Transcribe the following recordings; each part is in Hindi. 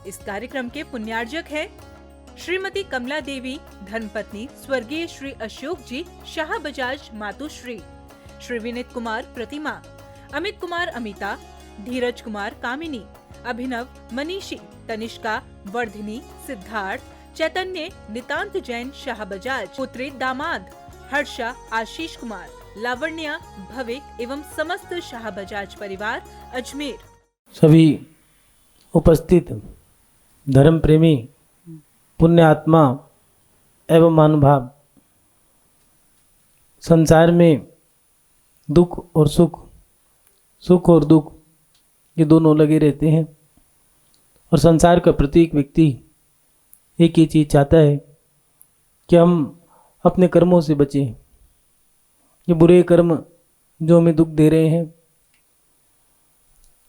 इस कार्यक्रम के पुण्यार्जक हैं श्रीमती कमला देवी, धर्मपत्नी स्वर्गीय श्री अशोक जी शाह बजाज मातुश्री, श्री विनीत कुमार प्रतिमा, अमित कुमार अमिता, धीरज कुमार कामिनी, अभिनव मनीषी, तनिष्का, वर्धिनी, सिद्धार्थ, चैतन्य, नितांत जैन शाह बजाज, पुत्री दामाद, हर्षा, आशीष कुमार, लावण्या, भविक एवं समस्त शाह बजाज परिवार अजमेर। सभी उपस्थित धर्म प्रेमी, पुण्य आत्मा एवं महानुभाव, संसार में दुख और सुख, सुख और दुख ये दोनों लगे रहते हैं और संसार का प्रत्येक व्यक्ति एक ही चीज़ चाहता है कि हम अपने कर्मों से बचें। ये बुरे कर्म जो हमें दुख दे रहे हैं,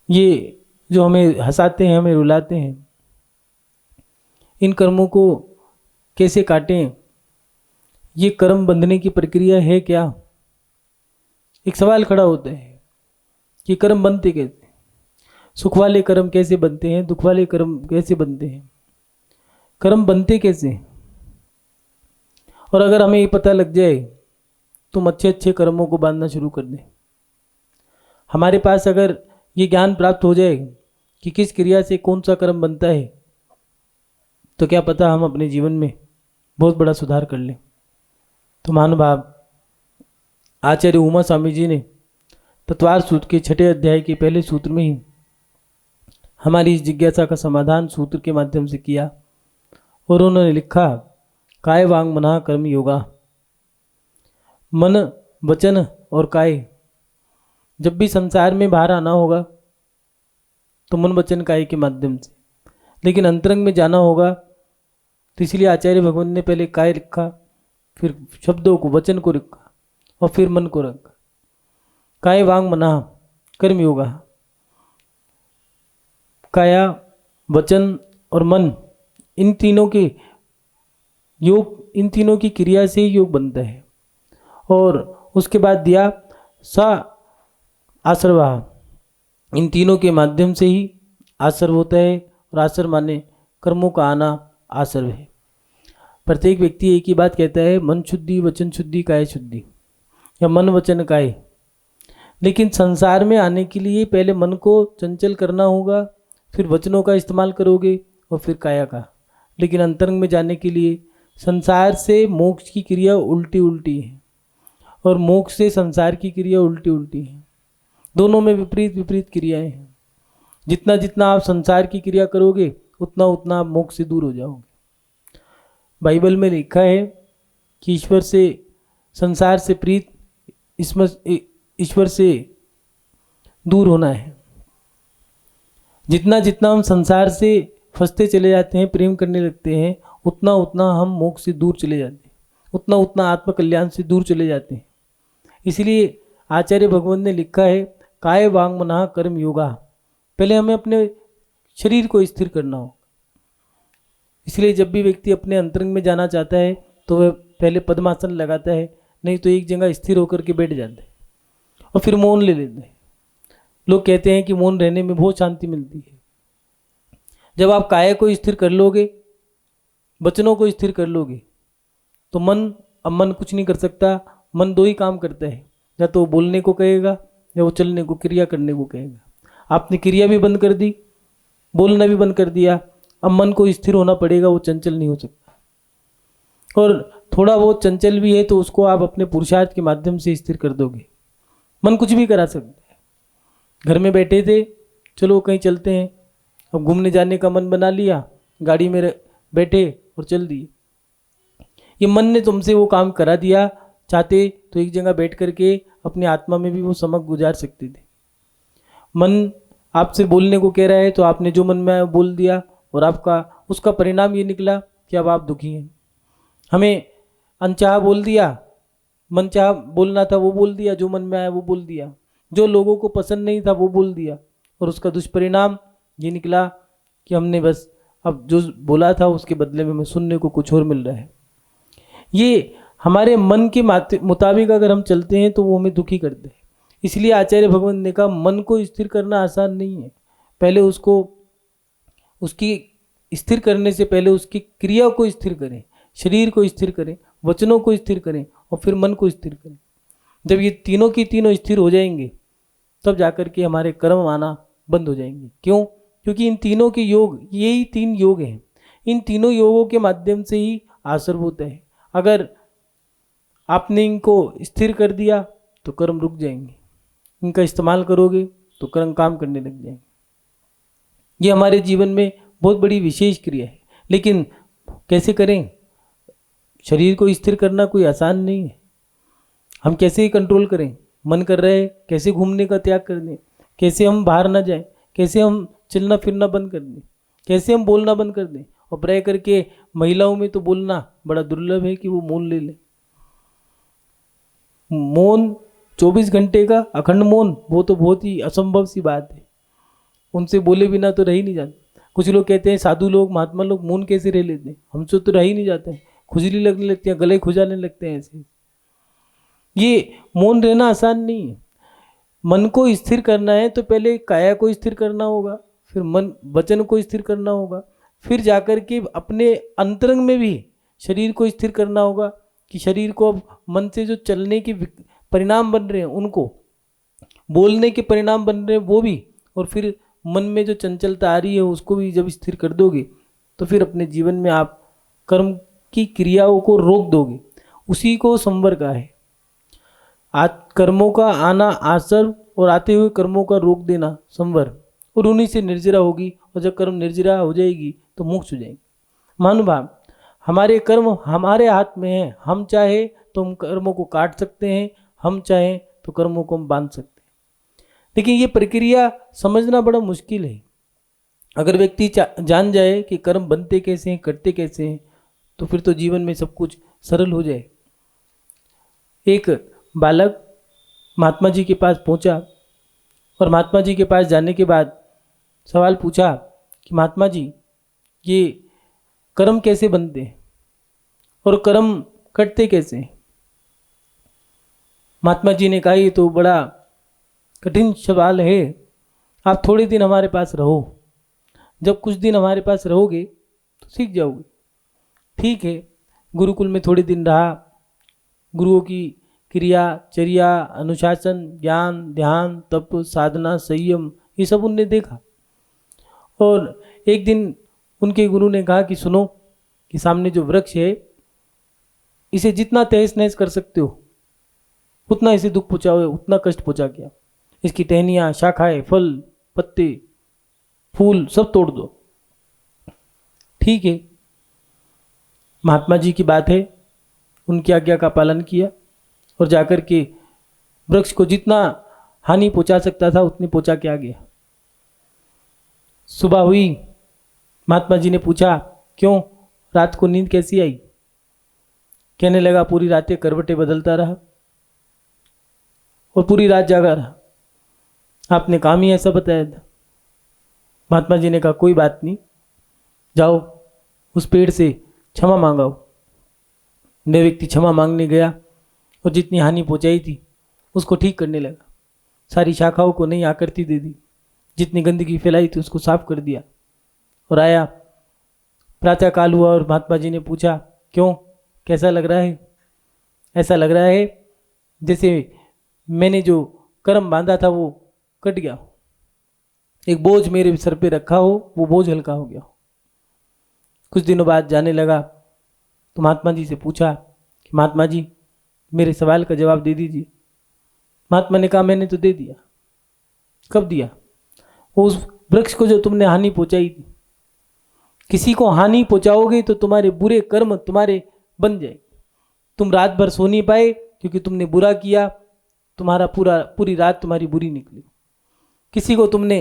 ये जो हमें हंसाते हैं, हमें रुलाते हैं, इन कर्मों को कैसे काटें? ये कर्म बंधने की प्रक्रिया है क्या? एक सवाल खड़ा होता है कि कर्म बनते कैसे? सुख वाले कर्म कैसे बनते हैं? दुख वाले कर्म कैसे बनते हैं? कर्म बनते कैसे? और अगर हमें ये पता लग जाए तो हम अच्छे अच्छे कर्मों को बांधना शुरू कर दें। हमारे पास अगर ये ज्ञान प्राप्त हो जाए कि किस क्रिया से कौन सा कर्म बनता है, तो क्या पता हम अपने जीवन में बहुत बड़ा सुधार कर लें। तो महानुभाव आचार्य उमा स्वामी जी ने तत्वार सूत्र के 6 अध्याय के पहले सूत्र में ही हमारी इस जिज्ञासा का समाधान सूत्र के माध्यम से किया और उन्होंने लिखा, काय वांग मनः कर्म योगा। मन, वचन और काय, जब भी संसार में बाहर आना होगा तो मन, वचन, काय के माध्यम से, लेकिन अंतरंग में जाना होगा तो इसलिए आचार्य भगवान ने पहले काय लिखा, फिर शब्दों को, वचन को रखा और फिर मन को रखा। काय वांग मनः कर्म योगा। काया, वचन और मन, इन तीनों के योग, इन तीनों की क्रिया से ही योग बनता है। और उसके बाद दिया सा आश्रवा, इन तीनों के माध्यम से ही आश्रव होता है और आश्रव माने कर्मों का आना आश्रव है। प्रत्येक व्यक्ति एक ही बात कहता है, मन शुद्धि, वचन शुद्धि, काय शुद्धि, या मन वचन काय। लेकिन संसार में आने के लिए पहले मन को चंचल करना होगा, फिर वचनों का इस्तेमाल करोगे और फिर काया का। लेकिन अंतरंग में जाने के लिए संसार से मोक्ष की क्रिया उल्टी उल्टी है और मोक्ष से संसार की क्रिया उल्टी उल्टी है। दोनों में विपरीत विपरीत क्रियाएं हैं। जितना जितना आप संसार की क्रिया करोगे उतना उतना आप मोक्ष से दूर हो जाओगे। बाइबल में लिखा है कि ईश्वर से, संसार से प्रीत ईश्वर से दूर होना है। जितना जितना हम संसार से फंसते चले जाते हैं, प्रेम करने लगते हैं, उतना उतना हम मोक्ष से दूर चले जाते हैं, उतना उतना आत्मकल्याण से दूर चले जाते हैं। इसलिए आचार्य भगवान ने लिखा है, काय वांग मनः कर्म योगा। पहले हमें अपने शरीर को स्थिर करना हो। इसलिए जब भी व्यक्ति अपने अंतरंग में जाना चाहता है तो वह पहले पद्मासन लगाता है, नहीं तो एक जगह स्थिर होकर के बैठ जाता है और फिर मौन ले लेते हैं। लोग कहते हैं कि मौन रहने में बहुत शांति मिलती है। जब आप काया को स्थिर कर लोगे, वचनों को स्थिर कर लोगे, तो मन कुछ नहीं कर सकता। मन दो ही काम करता है, या तो वो बोलने को कहेगा या वो चलने को, क्रिया करने को कहेगा। आपने क्रिया भी बंद कर दी, बोलना भी बंद कर दिया, अब मन को स्थिर होना पड़ेगा, वो चंचल नहीं हो सकता। और थोड़ा बहुत चंचल भी है तो उसको आप अपने पुरुषार्थ के माध्यम से स्थिर कर दोगे। मन कुछ भी करा सकता है। घर में बैठे थे, चलो कहीं चलते हैं, अब घूमने जाने का मन बना लिया, गाड़ी में बैठे और चल दिए। ये मन ने तुमसे वो काम करा दिया। चाहते तो एक जगह बैठ करके अपनी आत्मा में भी वो समय गुजार सकते थे। मन आपसे बोलने को कह रहा है तो आपने जो मन में आया बोल दिया और आपका उसका परिणाम ये निकला कि अब आप दुखी हैं। हमें अनचाहा बोल दिया, मनचाहा बोलना था वो बोल दिया, जो मन में आया वो बोल दिया, जो लोगों को पसंद नहीं था वो बोल दिया, और उसका दुष्परिणाम ये निकला कि हमने बस अब जो बोला था उसके बदले में हमें सुनने को कुछ और मिल रहा है। ये हमारे मन के मुताबिक अगर हम चलते हैं तो वो हमें दुखी करते हैं। इसलिए आचार्य भगवान ने कहा मन को स्थिर करना आसान नहीं है। पहले उसको उसकी स्थिर करने से पहले उसकी क्रिया को स्थिर करें, शरीर को स्थिर करें, वचनों को स्थिर करें और फिर मन को स्थिर करें। जब ये तीनों की तीनों स्थिर हो जाएंगे तब जाकर के हमारे कर्म आना बंद हो जाएंगे। क्यों? क्योंकि इन तीनों के योग, यही 3 योग हैं, इन तीनों योगों के माध्यम से ही आश्रव होता है। अगर आपने इनको स्थिर कर दिया तो कर्म रुक जाएंगे, इनका इस्तेमाल करोगे तो कर्म काम करने लग जाएंगे। ये हमारे जीवन में बहुत बड़ी विशेष क्रिया है। लेकिन कैसे करें? शरीर को स्थिर करना कोई आसान नहीं है। हम कैसे ही कंट्रोल करें? मन कर रहा है, कैसे घूमने का त्याग कर दें, कैसे हम बाहर ना जाएं, कैसे हम चलना फिरना बंद कर दें, कैसे हम बोलना बंद कर दें। और प्राय करके महिलाओं में तो बोलना बड़ा दुर्लभ है कि वो मौन ले लें। मौन 24 घंटे का अखंड मौन, वो तो बहुत ही असंभव सी बात है। उनसे बोले बिना तो रह ही नहीं जाते। कुछ लोग कहते हैं साधु लोग, महात्मा लोग मौन कैसे रह लेते हैं, हमसे तो रह ही नहीं जाते हैं, खुजली लगने लगती है, गले खुजाने लगते हैं। ऐसे ये मौन रहना आसान नहीं है। मन को स्थिर करना है तो पहले काया को स्थिर करना होगा, फिर मन वचन को स्थिर करना होगा, फिर जाकर के अपने अंतरंग में भी शरीर को स्थिर करना होगा कि शरीर को अब मन से जो चलने के परिणाम बन रहे हैं उनको, बोलने के परिणाम बन रहे हैं वो भी, और फिर मन में जो चंचलता आ रही है उसको भी जब स्थिर कर दोगे तो फिर अपने जीवन में आप कर्म की क्रियाओं को रोक दोगे। उसी को संवर कहा है। कर्मों का आना आश्रव और आते हुए कर्मों का रोक देना संवर, और उन्हीं से निर्जरा होगी। और जब कर्म निर्जरा हो जाएगी तो मोक्ष हो जाएगी। महानुभाव, हमारे कर्म हमारे हाथ में हैं। हम चाहे तो हम कर्मों को काट सकते हैं, हम चाहें तो कर्मों को हम बांध सकते हैं। लेकिन ये प्रक्रिया समझना बड़ा मुश्किल है। अगर व्यक्ति जान जाए कि कर्म बनते कैसे हैं, करते कैसे हैं, तो फिर तो जीवन में सब कुछ सरल हो जाए। एक बालक महात्मा जी के पास पहुंचा और महात्मा जी के पास जाने के बाद सवाल पूछा कि महात्मा जी, ये कर्म कैसे बनते हैं और कर्म कटते कैसे हैं? महात्मा जी ने कहा ये तो बड़ा कठिन सवाल है, आप थोड़े दिन हमारे पास रहो, जब कुछ दिन हमारे पास रहोगे तो सीख जाओगे। ठीक है, गुरुकुल में थोड़े दिन रहा, गुरुओं की क्रिया, चर्या, अनुशासन, ज्ञान, ध्यान, तप, साधना, संयम, ये सब उनने देखा। और एक दिन उनके गुरु ने कहा कि सुनो, कि सामने जो वृक्ष है इसे जितना तहस नहस कर सकते हो उतना इसे दुख पहुँचाओ, उतना कष्ट पहुँचा गया। इसकी टहनियाँ, शाखाएं, फल, पत्ते, फूल सब तोड़ दो। ठीक है, महात्मा जी की बात है, उनकी आज्ञा का पालन किया और जाकर के वृक्ष को जितना हानि पहुंचा सकता था उतनी पहुंचा के आ गया। सुबह हुई, महात्मा जी ने पूछा क्यों, रात को नींद कैसी आई? कहने लगा पूरी रातें करवटें बदलता रहा और पूरी रात जागा रहा, आपने काम ही ऐसा बताया था। महात्मा जी ने कहा कोई बात नहीं, जाओ उस पेड़ से क्षमा मांगाओ। वह व्यक्ति क्षमा मांगने गया और जितनी हानि पहुंचाई थी उसको ठीक करने लगा। सारी शाखाओं को नई आकृति दे दी, जितनी गंदगी फैलाई थी उसको साफ कर दिया और आया। प्रातः काल हुआ और महात्मा जी ने पूछा क्यों, कैसा लग रहा है? ऐसा लग रहा है जैसे मैंने जो कर्म बांधा था वो कट गया, एक बोझ मेरे सर पे रखा हो, वो बोझ हल्का हो गया। कुछ दिनों बाद जाने लगा तो महात्मा जी से पूछा कि महात्मा जी मेरे सवाल का जवाब दे दीजिए। महात्मा ने कहा मैंने तो दे दिया। कब दिया? उस वृक्ष को जो तुमने हानि पहुंचाई थी। किसी को हानि पहुंचाओगे तो तुम्हारे बुरे कर्म तुम्हारे बन जाए। तुम रात भर सो नहीं पाए क्योंकि तुमने बुरा किया, तुम्हारा पूरी रात तुम्हारी बुरी निकली। किसी को तुमने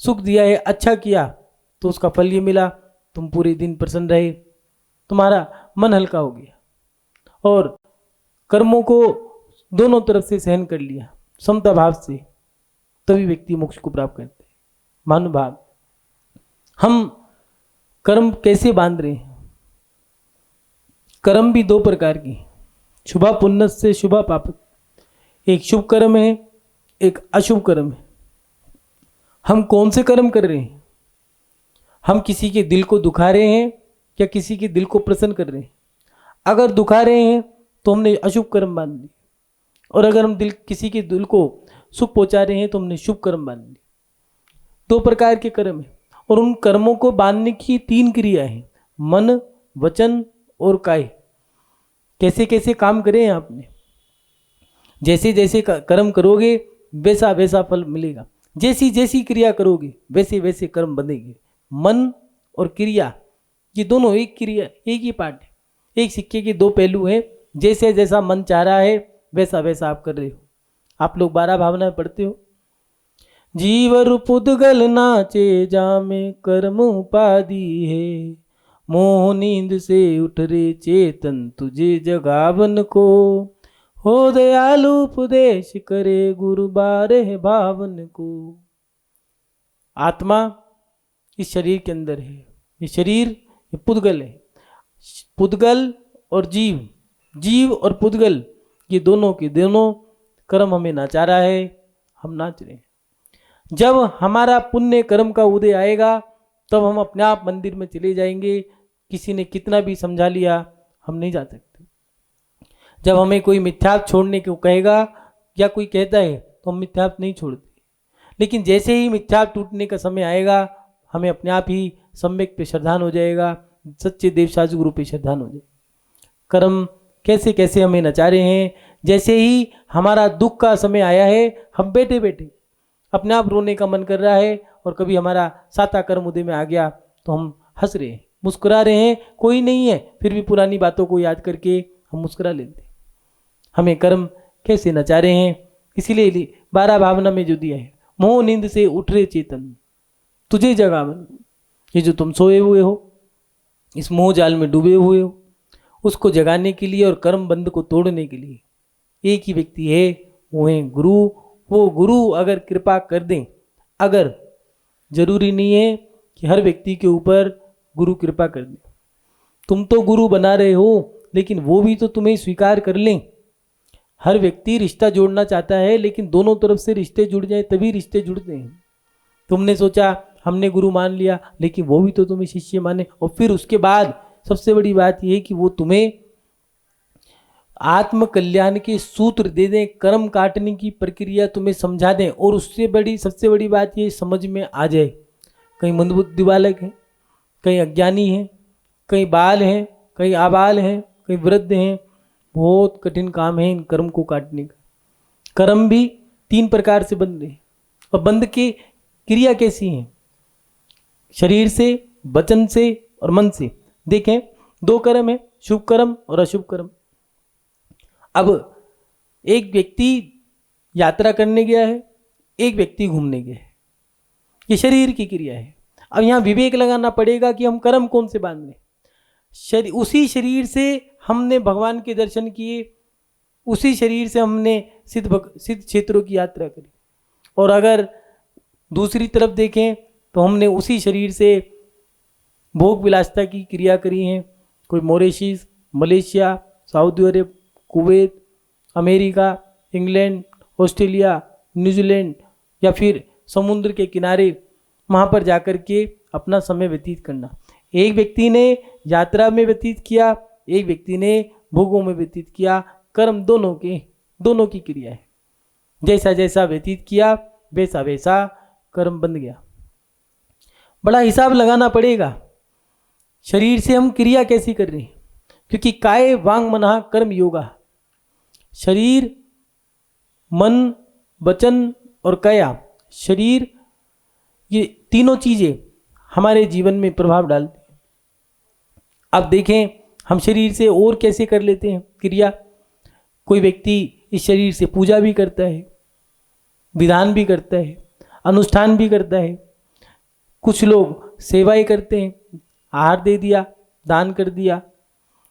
सुख दिया है, अच्छा किया, तो उसका फल ये मिला, तुम पूरे दिन प्रसन्न रहे, तुम्हारा मन हल्का हो गया और कर्मों को दोनों तरफ से सहन कर लिया समता भाव से, तभी व्यक्ति मोक्ष को प्राप्त करते हैं। महानुभाव, हम कर्म कैसे बांध रहे हैं? कर्म भी दो प्रकार की, शुभा पुण्य से शुभा पाप। एक शुभ कर्म है, एक अशुभ कर्म है। हम कौन से कर्म कर रहे हैं? हम किसी के दिल को दुखा रहे हैं या किसी के दिल को प्रसन्न कर रहे हैं। अगर दुखा रहे हैं तो हमने अशुभ कर्म बांध लिए, और अगर हम किसी के दिल को सुख पहुंचा रहे हैं तो हमने शुभ कर्म बांध लिए। 2 प्रकार के कर्म हैं, और उन कर्मों को बांधने की 3 क्रिया हैं, मन, वचन और काय। कैसे कैसे काम करें आपने, जैसे जैसे कर्म करोगे वैसा वैसा फल मिलेगा, जैसी जैसी क्रिया करोगे वैसे वैसे कर्म बनेंगे। मन और क्रिया ये दोनों एक क्रिया, एक ही पार्ट है, एक सिक्के के 2 पहलू हैं। जैसे जैसा मन चाह रहा है वैसा वैसा आप कर रहे हो। आप लोग 12 भावना पढ़ते हो। जीवर पुद्गल नाचे जामे कर्म उपाधि है, मोह नींद से उठ रे चेतन तुझे जगावन को, हो दयालु उपदेश करे गुरु बारे भावन को। आत्मा इस शरीर के अंदर है, ये शरीर ये पुद्गल है। पुद्गल और जीव, जीव और पुद्गल ये दोनों के दोनों कर्म हमें नचा रहा है, हम नाच रहे हैं। जब हमारा पुण्य कर्म का उदय आएगा तब हम अपने आप मंदिर में चले जाएंगे। किसी ने कितना भी समझा लिया हम नहीं जा सकते। जब हमें कोई मिथ्यात्व छोड़ने को कहेगा या कोई कहता है तो हम मिथ्यात्व नहीं छोड़ते, लेकिन जैसे ही मिथ्यात्व टूटने का समय आएगा हमें अपने आप ही सम्यक पे श्रद्धान हो जाएगा, सच्चे देवसाज गुरु पे श्रद्धान हो जाएगा। कर्म कैसे कैसे हमें नचा रहे हैं। जैसे ही हमारा दुख का समय आया है, हम बैठे बैठे अपने आप रोने का मन कर रहा है, और कभी हमारा साता कर्म उदय में आ गया तो हम हंस रहे हैं, मुस्कुरा रहे हैं, कोई नहीं है, फिर भी पुरानी बातों को याद करके हम मुस्कुरा लेते हैं। हमें कर्म कैसे नचा रहे हैं। इसीलिए 12 भावना में जो दिया है, मोह नींद से उठ रे चेतन तुझे जगावन, ये जो तुम सोए हुए हो, इस मोह जाल में डूबे हुए हो, उसको जगाने के लिए और कर्म बंध को तोड़ने के लिए एक ही व्यक्ति है, वो है गुरु। वो गुरु अगर कृपा कर दें, अगर जरूरी नहीं है कि हर व्यक्ति के ऊपर गुरु कृपा कर दे। तुम तो गुरु बना रहे हो, लेकिन वो भी तो तुम्हें स्वीकार कर लें। हर व्यक्ति रिश्ता जोड़ना चाहता है, लेकिन दोनों तरफ से रिश्ते जुड़ जाए तभी रिश्ते जुड़ते हैं। तुमने सोचा हमने गुरु मान लिया, लेकिन वो भी तो तुम्हें शिष्य माने, और फिर उसके बाद सबसे बड़ी बात यह है कि वो तुम्हें आत्म कल्याण के सूत्र दे दें, कर्म काटने की प्रक्रिया तुम्हें समझा दें, और उससे बड़ी सबसे बड़ी बात ये समझ में आ जाए। कहीं मंदबुद्धि बालक हैं, कहीं अज्ञानी हैं, कहीं बाल हैं, कहीं आबाल हैं, कहीं वृद्ध हैं। बहुत कठिन काम है इन कर्म को काटने का। कर्म भी 3 प्रकार से बंध रहे हैं, और बंध की क्रिया कैसी है, शरीर से, वचन से और मन से। देखें 2 कर्म है, शुभ कर्म और अशुभ कर्म। अब एक व्यक्ति यात्रा करने गया है, एक व्यक्ति घूमने गया है, ये शरीर की क्रिया है। अब यहाँ विवेक लगाना पड़ेगा कि हम कर्म कौन से बांध लें। उसी शरीर से हमने भगवान के दर्शन किए, उसी शरीर से हमने सिद्ध क्षेत्रों की यात्रा करी, और अगर दूसरी तरफ देखें तो हमने उसी शरीर से भोग विलासिता की क्रिया करी है। कोई Mauritius, Malaysia, Saudi Arab, Kuwait, America, England, Australia, New Zealand, या फिर समुद्र के किनारे वहाँ पर जाकर के अपना समय व्यतीत करना। एक व्यक्ति ने यात्रा में व्यतीत किया, एक व्यक्ति ने भोगों में व्यतीत किया। कर्म दोनों की क्रिया है। जैसा जैसा व्यतीत किया वैसा वैसा कर्म बन गया। बड़ा हिसाब लगाना पड़ेगा शरीर से हम क्रिया कैसी कर रहे हैं, क्योंकि काय वांग मनः कर्म योगा। शरीर, मन, वचन और काया, शरीर, ये तीनों चीजें हमारे जीवन में प्रभाव डालती हैं। अब देखें हम शरीर से और कैसे कर लेते हैं क्रिया। कोई व्यक्ति इस शरीर से पूजा भी करता है, विधान भी करता है, अनुष्ठान भी करता है। कुछ लोग सेवाएं करते हैं, आहार दे दिया, दान कर दिया,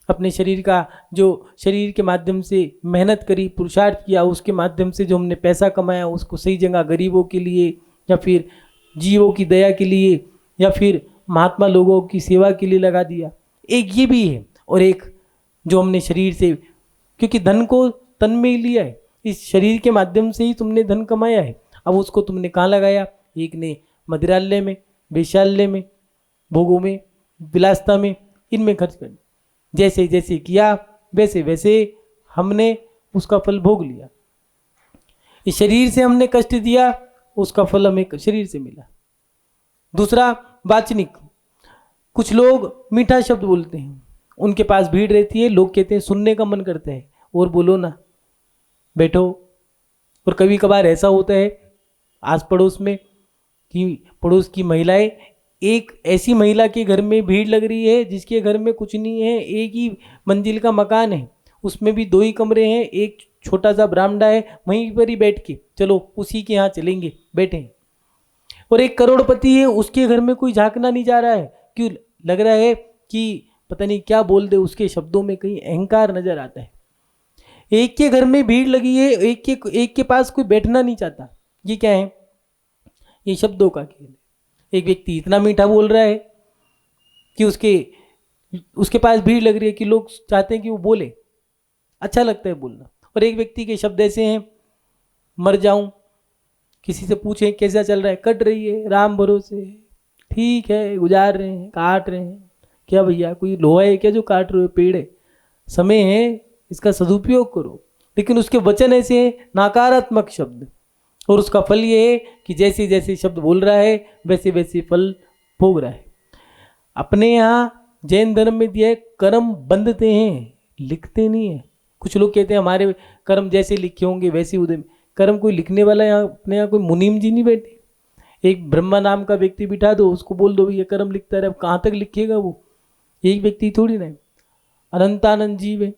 अपने शरीर का जो शरीर के माध्यम से मेहनत करी, पुरुषार्थ किया, उसके माध्यम से जो हमने पैसा कमाया उसको सही जगह गरीबों के लिए, या फिर जीवों की दया के लिए, या फिर महात्मा लोगों की सेवा के लिए लगा दिया। एक ये भी है, और एक जो हमने शरीर से, क्योंकि धन को तन में ही लिया है, इस शरीर के माध्यम से ही तुमने धन कमाया है। अब उसको तुमने कहाँ लगाया? एक ने मदिरालय में, वेश्यालय में, भोगों में, विलासता में, इनमें खर्च कर दिया। जैसे जैसे किया वैसे वैसे हमने उसका फल भोग लिया। इस शरीर से हमने कष्ट दिया, उसका फल हमें शरीर से मिला। दूसरा वाचनिक, कुछ लोग मीठा शब्द बोलते हैं, उनके पास भीड़ रहती है, लोग कहते हैं सुनने का मन करता है और बोलो ना, बैठो। और कभी कभार ऐसा होता है आस पड़ोस में कि पड़ोस की महिलाएं, एक ऐसी महिला के घर में भीड़ लग रही है जिसके घर में कुछ नहीं है, एक ही मंजिल का मकान है, उसमें भी 2 ही कमरे हैं, एक छोटा सा बरामदा है, वहीं पर ही बैठ के चलो उसी के यहाँ चलेंगे, बैठे। और एक करोड़पति है, उसके घर में कोई झांकना नहीं जा रहा है, क्यों? लग रहा है कि पता नहीं क्या बोल दे, उसके शब्दों में कहीं अहंकार नजर आता है। एक के घर में भीड़ लगी है, एक के पास कोई बैठना नहीं चाहता। ये क्या है? ये शब्दों का खेल है। एक व्यक्ति इतना मीठा बोल रहा है कि उसके पास भीड़ लग रही है कि लोग चाहते हैं कि वो बोले, अच्छा लगता है बोलना। और एक व्यक्ति के शब्द ऐसे हैं, मर जाऊं, किसी से पूछें कैसा चल रहा है, कट रही है, राम भरोसे, ठीक है, गुजार रहे हैं, काट रहे हैं। क्या भैया, कोई लोहा है क्या जो काट रहे हो? पेड़ है, समय है, इसका सदुपयोग करो। लेकिन उसके वचन ऐसे हैं, नकारात्मक शब्द, और उसका फल ये है कि जैसे जैसे शब्द बोल रहा है वैसे वैसे फल भोग रहा है। अपने यहाँ जैन धर्म में दिया है, कर्म बंधते हैं, लिखते नहीं है। कुछ लोग कहते हैं हमारे कर्म जैसे लिखे होंगे वैसे उदय में। कर्म कोई लिखने वाला यहाँ अपने यहाँ कोई मुनीम जी नहीं बैठे। एक ब्रह्मा नाम का व्यक्ति बिठा दो, उसको बोल दो ये कर्म लिखता रहे, अब कहाँ तक लिखेगा वो? एक व्यक्ति थोड़ी ना है, अनंतानंद जीव है,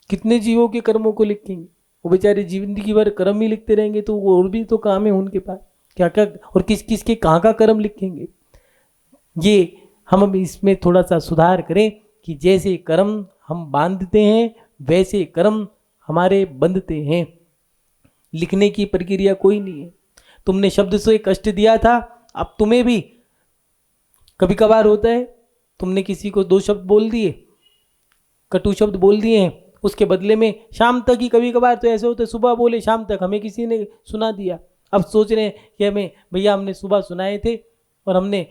कितने जीवों के कर्मों को लिखेंगे? वो बेचारे जिंदगी भर कर्म ही लिखते रहेंगे, तो वो और भी तो काम है उनके पास, क्या क्या, और किस किस के कहाँ का कर्म लिखेंगे? ये हम इसमें थोड़ा सा सुधार करें कि जैसे कर्म हम बांधते हैं वैसे कर्म हमारे बंधते हैं। लिखने की प्रक्रिया कोई नहीं है। तुमने शब्द से कष्ट दिया था, अब तुम्हें भी कभी कभार होता है, तुमने किसी को 2 शब्द बोल दिए, कटु शब्द बोल दिए हैं, उसके बदले में शाम तक ही, कभी कभार तो ऐसे होता है सुबह बोले शाम तक हमें किसी ने सुना दिया। अब सोच रहे हैं कि हमें भैया हमने सुबह सुनाए थे और हमने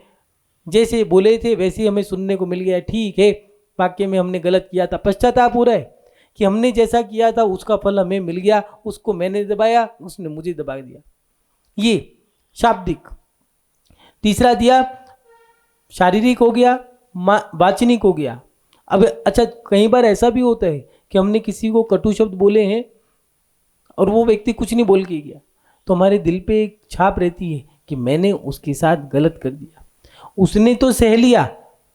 जैसे बोले थे वैसे ही हमें सुनने को मिल गया, ठीक है, वाक्य में हमने गलत किया था, पश्चाताप हो रहा है कि हमने जैसा किया था उसका फल हमें मिल गया, उसको मैंने दबाया, उसने मुझे दबा दिया। ये शाब्दिक। तीसरा दिया शारीरिक हो गया, वाचनिक हो गया। अब अच्छा, कई बार ऐसा भी होता है कि हमने किसी को कटु शब्द बोले हैं और वो व्यक्ति कुछ नहीं बोल के गया, तो हमारे दिल पे एक छाप रहती है कि मैंने उसके साथ गलत कर दिया। उसने तो सह लिया,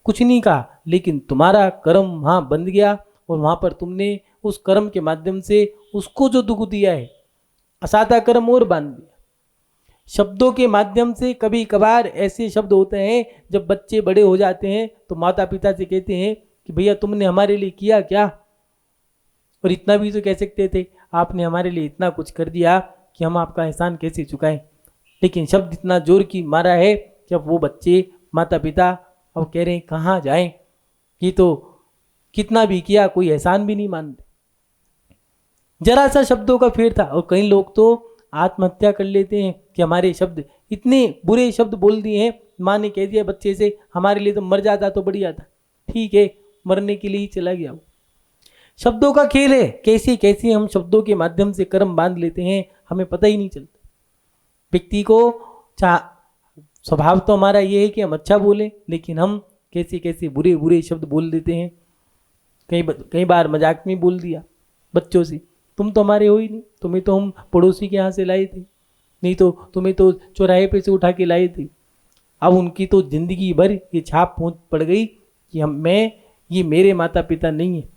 कुछ नहीं कहा, लेकिन तुम्हारा कर्म वहाँ बंध गया और वहाँ पर तुमने उस कर्म के माध्यम से उसको जो दुख दिया है, असाता कर्म और बांध दिया। शब्दों के माध्यम से कभी कभार ऐसे शब्द होते हैं, जब बच्चे बड़े हो जाते हैं तो माता पिता से कहते हैं कि भैया तुमने हमारे लिए किया क्या? और इतना भी तो कह सकते थे, आपने हमारे लिए इतना कुछ कर दिया कि हम आपका एहसान कैसे चुकाएं। लेकिन शब्द इतना जोर की मारा है कि अब वो बच्चे, माता पिता अब कह रहे हैं कहाँ जाएं, ये तो कितना भी किया कोई एहसान भी नहीं मानते। जरा सा शब्दों का फेर था, और कई लोग तो आत्महत्या कर लेते हैं कि हमारे शब्द, इतने बुरे शब्द बोल दिए हैं। माँ ने कह दिया बच्चे से, हमारे लिए तो मर जाता तो बढ़िया था, ठीक है, मरने के लिए ही चला गया। शब्दों का खेल है, कैसे कैसे हम शब्दों के माध्यम से कर्म बांध लेते हैं, हमें पता ही नहीं चलता। व्यक्ति को स्वभाव तो हमारा ये है कि हम अच्छा बोलें, लेकिन हम कैसे कैसे बुरे बुरे शब्द बोल देते हैं। कई बार मजाक में बोल दिया बच्चों से, तुम तो हमारे हो ही नहीं, तुम्हें तो हम पड़ोसी के यहाँ से लाए थे, नहीं तो तुम्हें तो चौराहे पे से उठा के लाए थे। अब उनकी तो जिंदगी भर ये छाप पड़ गई कि ये मेरे माता पिता नहीं है।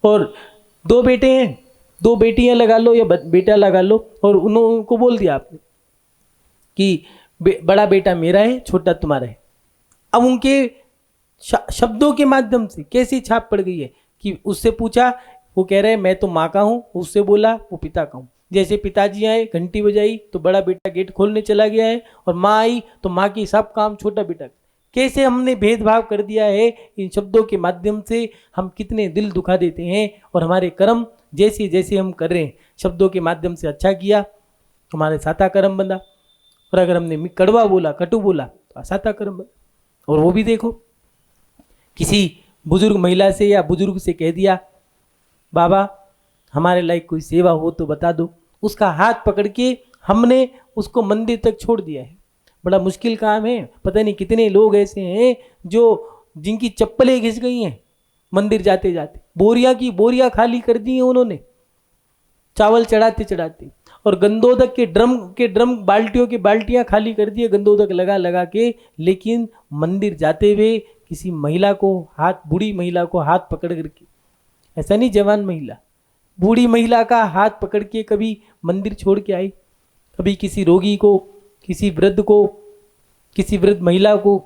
और 2 बेटे हैं, 2 बेटियां लगा लो या बेटा लगा लो, और उनको बोल दिया आपने कि बड़ा बेटा मेरा है, छोटा तुम्हारा है। अब उनके शब्दों के माध्यम से कैसी छाप पड़ गई है कि उससे पूछा, वो कह रहे हैं मैं तो माँ का हूँ, उससे बोला वो पिता का हूँ। जैसे पिताजी आए, घंटी बजाई तो बड़ा बेटा गेट खोलने चला गया है, और माँ आई तो माँ की सब काम छोटा बेटा। कैसे हमने भेदभाव कर दिया है। इन शब्दों के माध्यम से हम कितने दिल दुखा देते हैं, और हमारे कर्म जैसे जैसे हम कर रहे हैं, शब्दों के माध्यम से अच्छा किया हमारे साता कर्म बंधा, और अगर हमने कड़वा बोला, कटु बोला तो असाता कर्म बंधा। और वो भी देखो, किसी बुजुर्ग महिला से या बुजुर्ग से कह दिया, बाबा हमारे लायक कोई सेवा हो तो बता दो, उसका हाथ पकड़ के हमने उसको मंदिर तक छोड़ दिया है। बड़ा मुश्किल काम है। पता नहीं कितने लोग ऐसे हैं जो जिनकी चप्पलें घिस गई हैं मंदिर जाते जाते, बोरिया की बोरिया खाली कर दी है उन्होंने चावल चढ़ाते चढ़ाते, और गंदोदक के ड्रम बाल्टियों की बाल्टियां खाली कर दी है गंदोदक लगा लगा के, लेकिन मंदिर जाते हुए किसी महिला को हाथ, बूढ़ी महिला को हाथ पकड़ करके, ऐसा नहीं जवान महिला, बूढ़ी महिला का हाथ पकड़ के कभी मंदिर छोड़ के आई, कभी किसी रोगी को, किसी वृद्ध को, किसी वृद्ध महिला को,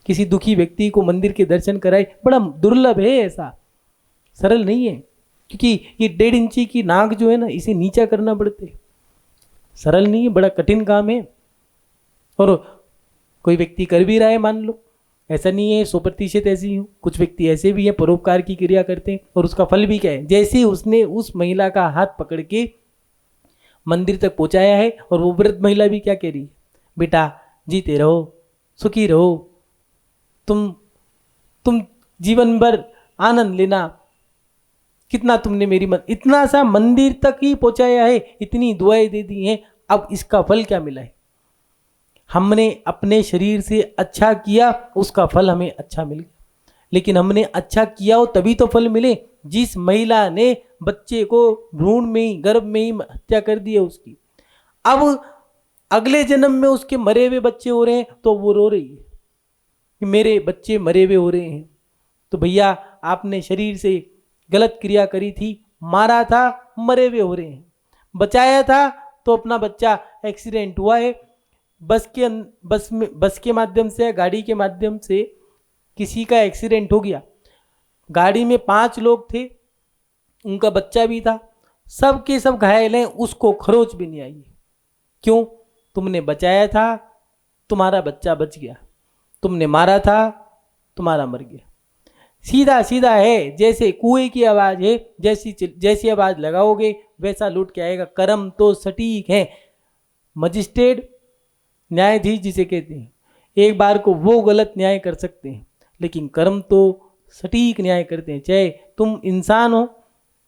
किसी दुखी व्यक्ति को मंदिर के दर्शन कराए। बड़ा दुर्लभ है, ऐसा सरल नहीं है, क्योंकि ये 1.5 इंची की नाक जो है ना, इसे नीचा करना पड़ते, सरल नहीं है, बड़ा कठिन काम है। और कोई व्यक्ति कर भी रहा है, मान लो, ऐसा नहीं है 100% ऐसे ही हो, कुछ व्यक्ति ऐसे भी हैं परोपकार की क्रिया करते हैं, और उसका फल भी क्या है, जैसे उसने उस महिला का हाथ पकड़ के मंदिर तक पहुंचाया है, और वो वृद्ध महिला भी क्या कह रही है, बेटा जीते रहो, सुखी रहो, तुम जीवन भर आनंद लेना, कितना तुमने मेरी इतना सा मंदिर तक ही पहुंचाया है, इतनी दुआएं दे दी हैं, अब इसका फल क्या मिला है? हमने अपने शरीर से अच्छा किया, उसका फल हमें अच्छा मिल गया, लेकिन हमने अच्छा किया हो तभी तो फल मिले। जिस महिला ने बच्चे को भ्रूण में ही, गर्भ में ही हत्या कर दी है उसकी, अब अगले जन्म में उसके मरे हुए बच्चे हो रहे हैं, तो वो रो रही है कि मेरे बच्चे मरे हुए हो रहे हैं। तो भैया आपने शरीर से गलत क्रिया करी थी, मारा था, मरे हुए हो रहे हैं, बचाया था तो अपना बच्चा एक्सीडेंट हुआ है, बस के माध्यम से, गाड़ी के माध्यम से किसी का एक्सीडेंट हो गया, गाड़ी में 5 लोग थे, उनका बच्चा भी था, सब के सब घायल हैं, उसको खरोच भी नहीं आई। क्यों? तुमने बचाया था, तुम्हारा बच्चा बच गया, तुमने मारा था, तुम्हारा मर गया। सीधा सीधा है, जैसे कुएं की आवाज है, जैसी आवाज लगाओगे वैसा लौट के आएगा। कर्म तो सटीक है। मजिस्ट्रेट, न्यायाधीश जिसे कहते हैं, एक बार को वो गलत न्याय कर सकते हैं, लेकिन कर्म तो सटीक न्याय करते हैं। चाहे तुम इंसान हो,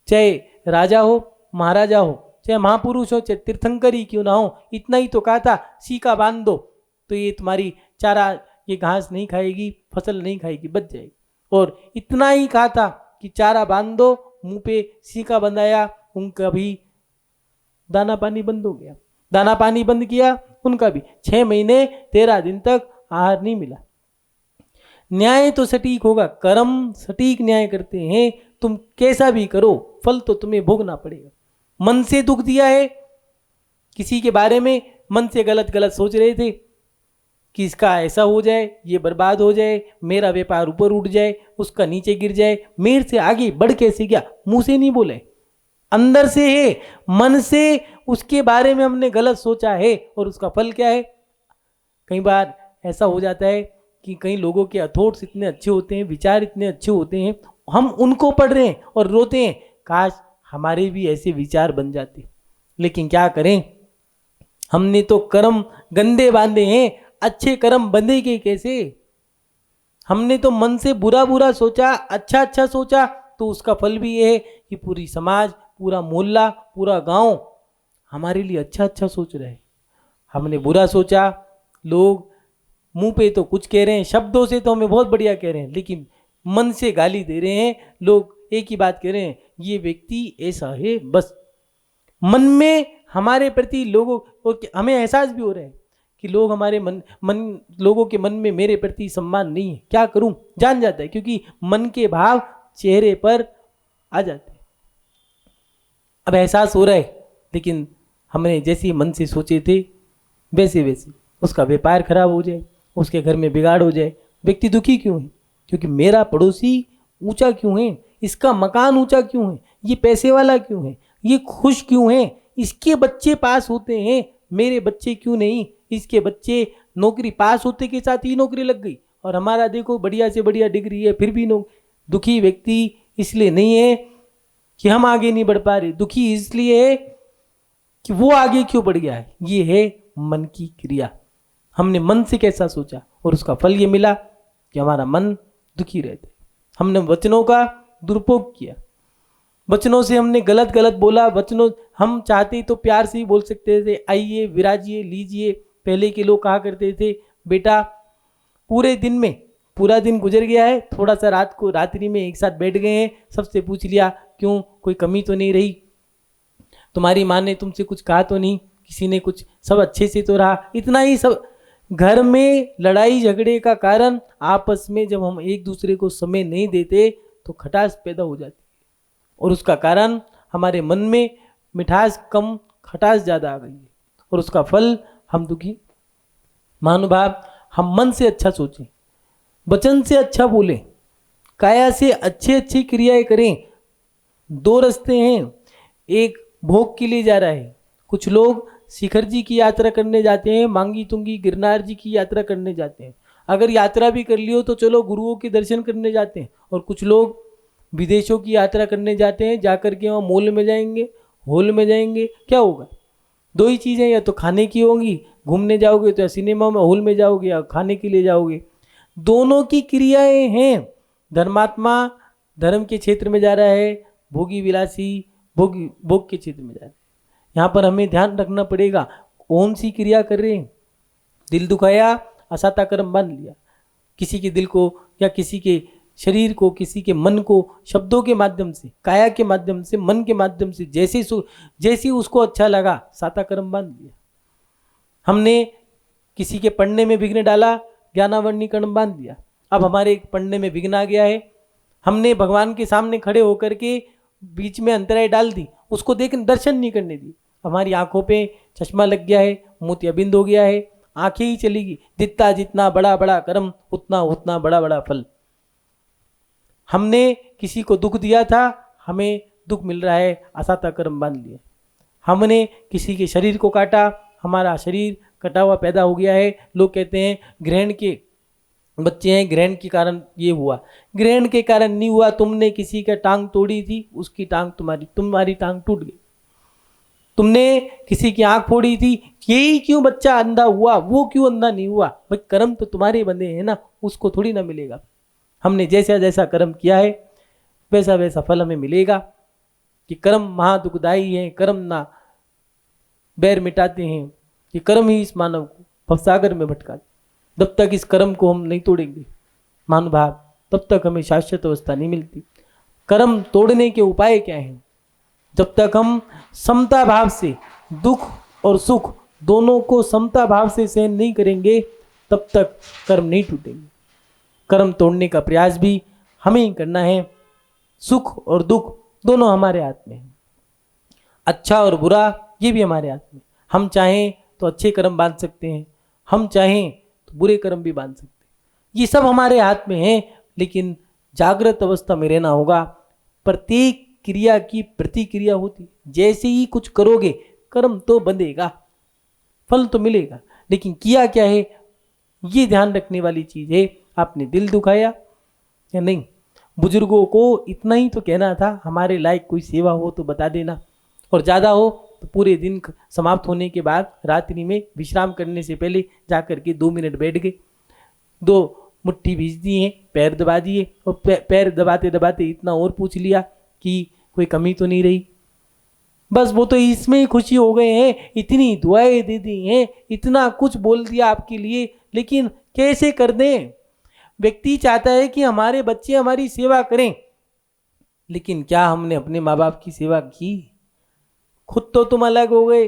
चाहे राजा हो, महाराजा हो, चाहे महापुरुष हो, चाहे तीर्थंकर ही क्यों ना हो, इतना ही तो कहा था, सीका बांध दो तो ये तुम्हारी चारा, ये घास नहीं खाएगी, फसल नहीं खाएगी, बच जाएगी। और इतना ही कहा था कि चारा बांध दो, मुंह पे सीका बंधाया, उनका भी दाना पानी बंद हो गया। दाना पानी बंद किया, उनका भी 6 महीने 13 दिन तक आहार नहीं मिला। न्याय तो सटीक होगा, कर्म सटीक न्याय करते हैं। तुम कैसा भी करो, फल तो तुम्हें भोगना पड़ेगा। मन से दुख दिया है, किसी के बारे में मन से गलत गलत सोच रहे थे कि इसका ऐसा हो जाए, ये बर्बाद हो जाए, मेरा व्यापार ऊपर उठ जाए, उसका नीचे गिर जाए, मेरे से आगे बढ़ कैसे गया, मुंह से नहीं बोले, अंदर से है, मन से उसके बारे में हमने गलत सोचा है, और उसका फल क्या है? कई बार ऐसा हो जाता है कि कई लोगों के थॉट्स इतने अच्छे होते हैं, विचार इतने अच्छे होते हैं, हम उनको पढ़ रहे हैं और रोते हैं, काश हमारे भी ऐसे विचार बन जाते। लेकिन क्या करें, हमने तो कर्म गंदे बांधे हैं, अच्छे कर्म बंधेंगे कैसे? हमने तो मन से बुरा बुरा सोचा, अच्छा अच्छा सोचा, तो उसका फल भी ये है कि पूरी समाज, पूरा मोहल्ला, पूरा गांव हमारे लिए अच्छा अच्छा सोच रहे हैं। हमने बुरा सोचा, लोग मुंह पे तो कुछ कह रहे हैं, शब्दों से तो हमें बहुत बढ़िया कह रहे हैं, लेकिन मन से गाली दे रहे हैं। लोग एक ही बात कह रहे हैं, ये व्यक्ति ऐसा है। बस मन में हमारे प्रति लोगों को, हमें एहसास भी हो रहा है कि लोग हमारे लोगों के मन में मेरे प्रति सम्मान नहीं है। क्या करूं, जान जाता है, क्योंकि मन के भाव चेहरे पर आ जाते हैं। अब एहसास हो रहा है, लेकिन हमने जैसे मन से सोचे थे वैसे वैसे उसका व्यापार खराब हो जाए, उसके घर में बिगाड़ हो जाए। व्यक्ति दुखी क्यों है? क्योंकि मेरा पड़ोसी ऊंचा क्यों है, इसका मकान ऊंचा क्यों है, ये पैसे वाला क्यों है, ये खुश क्यों है, इसके बच्चे पास होते हैं, मेरे बच्चे क्यों नहीं, इसके बच्चे नौकरी पास होते के साथ ही नौकरी लग गई, और हमारा देखो बढ़िया से बढ़िया डिग्री है फिर भी दुखी व्यक्ति इसलिए नहीं है कि हम आगे नहीं बढ़ पा रहे, दुखी इसलिए है कि वो आगे क्यों बढ़ गया है। ये है मन की क्रिया। हमने मन से कैसा सोचा और उसका फल ये मिला कि हमारा मन दुखी रहता है। हमने वचनों का दुरुपयोग किया, वचनों से हमने गलत गलत बोला। वचनों हम चाहते तो प्यार से ही बोल सकते थे, आइए विराजिए लीजिए। पहले के लोग कहा करते थे, बेटा पूरे दिन में पूरा दिन गुजर गया है, थोड़ा सा रात्रि में एक साथ बैठ गए हैं, सबसे पूछ लिया क्यों, कोई कमी तो नहीं रही, तुम्हारी माँ ने तुमसे कुछ कहा तो नहीं, किसी ने कुछ, सब अच्छे से तो रहा। इतना ही सब। घर में लड़ाई झगड़े का कारण आपस में जब हम एक दूसरे को समय नहीं देते तो खटास पैदा हो जाती है, और उसका कारण हमारे मन में मिठास कम, खटास ज़्यादा आ गई है, और उसका फल हम दुखी। महानुभाव, हम मन से अच्छा सोचें, वचन से अच्छा बोलें, काया से अच्छी अच्छी क्रियाएं करें। दो रास्ते हैं, एक भोग के लिए जा रहा है, कुछ लोग शिखर जी की यात्रा करने जाते हैं, मांगी तुंगी गिरनार जी की यात्रा करने जाते हैं। अगर यात्रा भी कर लियो तो चलो गुरुओं के दर्शन करने जाते हैं। और कुछ लोग विदेशों की यात्रा करने जाते हैं, जाकर के वहाँ मॉल में जाएंगे, हॉल में जाएंगे। क्या होगा? दो ही चीज़ें, या तो खाने की होंगी, घूमने जाओगे तो या सिनेमा में हॉल में जाओगे या खाने के लिए जाओगे। दोनों की क्रियाएं हैं। धर्मात्मा धर्म के क्षेत्र में जा रहा है, भोगी विलासी भोग के क्षेत्र में जा रहा है। यहाँ पर हमें ध्यान रखना पड़ेगा कौन सी क्रिया कर रहे हैं। दिल दुखाया, असाता कर्म बांध लिया, किसी के दिल को या किसी के शरीर को, किसी के मन को शब्दों के माध्यम से, काया के माध्यम से, मन के माध्यम से जैसे उसको अच्छा लगा साता कर्म बांध लिया। हमने किसी के पढ़ने में विघ्न डाला, ज्ञानावरणी कर्म बांध दिया। अब हमारे पढ़ने में विघ्न आ गया है, हमने भगवान के सामने खड़े होकर के बीच में अंतराय डाल दी, उसको देख दर्शन नहीं करने दी। हमारी आंखों पे चश्मा लग गया है, मोतियाबिंद हो गया है, आंखें ही चलेगी। जितना जितना बड़ा बड़ा कर्म उतना उतना बड़ा बड़ा फल। हमने किसी को दुख दिया था, हमें दुख मिल रहा है, असाता कर्म बांध लिया। हमने किसी के शरीर को काटा, हमारा शरीर कटा हुआ पैदा हो गया है। लोग कहते हैं ग्रहण के बच्चे हैं, ग्रहण के कारण ये हुआ। ग्रहण के कारण नहीं हुआ, तुमने किसी का टांग तोड़ी थी, उसकी टांग तुम्हारी टांग टूट गई। तुमने किसी की आंख फोड़ी थी, यही क्यों बच्चा अंधा हुआ, वो क्यों अंधा नहीं हुआ? भाई कर्म तो तुम्हारे बंधे हैं ना, उसको थोड़ी ना मिलेगा। हमने जैसा जैसा कर्म किया है वैसा वैसा फल हमें मिलेगा। कि कर्म महादुखदायी है, कर्म ना बैर मिटाते हैं, कि कर्म ही इस मानव को भवसागर में भटकाते। जब तक इस कर्म को हम नहीं तोड़ेंगे महानुभाव, तब तक हमें शाश्वत अवस्था नहीं मिलती। कर्म तोड़ने के उपाय क्या हैं? जब तक हम समता भाव से दुख और सुख दोनों को समता भाव से सहन नहीं करेंगे, तब तक कर्म नहीं टूटेंगे। कर्म तोड़ने का प्रयास भी हमें ही करना है। सुख और दुख दोनों हमारे हाथ में है, अच्छा और बुरा ये भी हमारे हाथ में। हम चाहें तो अच्छे कर्म बांध सकते हैं, हम चाहें तो बुरे कर्म भी बांध सकते हैं। ये सब हमारे हाथ में है, लेकिन जागृत अवस्था में रहना होगा। प्रत्येक क्रिया की प्रतिक्रिया होती, जैसे ही कुछ करोगे कर्म तो बंधेगा, फल तो मिलेगा, लेकिन किया क्या है ये ध्यान रखने वाली चीज है। आपने दिल दुखाया या नहीं? बुजुर्गों को इतना ही तो कहना था, हमारे लायक कोई सेवा हो तो बता देना, और ज़्यादा हो तो पूरे दिन समाप्त होने के बाद रात्रि में विश्राम करने से पहले जाकर के 2 मिनट बैठ गए, 2 मुट्ठी भीज दी है, पैर दबा दिए, और पैर दबाते दबाते इतना और पूछ लिया कि कोई कमी तो नहीं रही। बस वो तो इसमें ही खुशी हो गए हैं, इतनी दुआएं दे दी हैं, इतना कुछ बोल दिया आपके लिए, लेकिन कैसे कर दें? व्यक्ति चाहता है कि हमारे बच्चे हमारी सेवा करें, लेकिन क्या हमने अपने माँ बाप की सेवा की? खुद तो तुम अलग हो गए,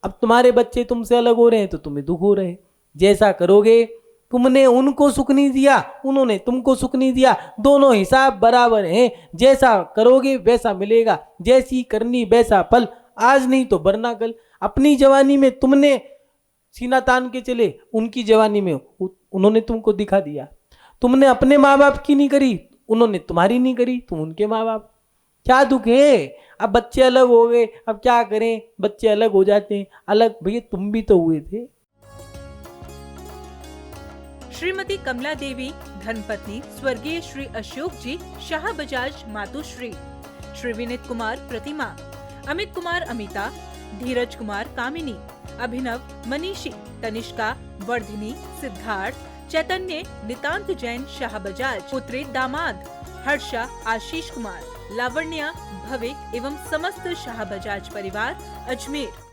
अब तुम्हारे बच्चे तुमसे अलग हो रहे हैं तो तुम्हें दुख हो रहे हैं। जैसा करोगे, तुमने उनको सुख नहीं दिया, उन्होंने तुमको सुख नहीं दिया, दोनों हिसाब बराबर हैं। जैसा करोगे वैसा मिलेगा, जैसी करनी वैसा फल, आज नहीं तो वरना कल। अपनी जवानी में तुमने सीना तान के चले, उनकी जवानी में उन्होंने तुमको दिखा दिया। तुमने अपने माँ बाप की नहीं करी, उन्होंने तुम्हारी नहीं करी, तुम उनके माँ बाप। क्या दुख है? अब बच्चे अलग हो गए, अब क्या करें, बच्चे अलग हो जाते हैं। अलग भैया तुम भी तो हुए थे। श्रीमती कमला देवी धर्मपत्नी स्वर्गीय श्री अशोक जी शाह बजाज मातुश्री, श्री विनीत कुमार प्रतिमा, अमित कुमार अमिता, धीरज कुमार कामिनी, अभिनव मनीषी, तनिष्का, वर्धिनी, सिद्धार्थ, चैतन्य नितांत जैन शाह बजाज, पुत्री दामाद हर्षा आशीष कुमार, लावण्या भविक एवं समस्त शाह बजाज परिवार अजमेर।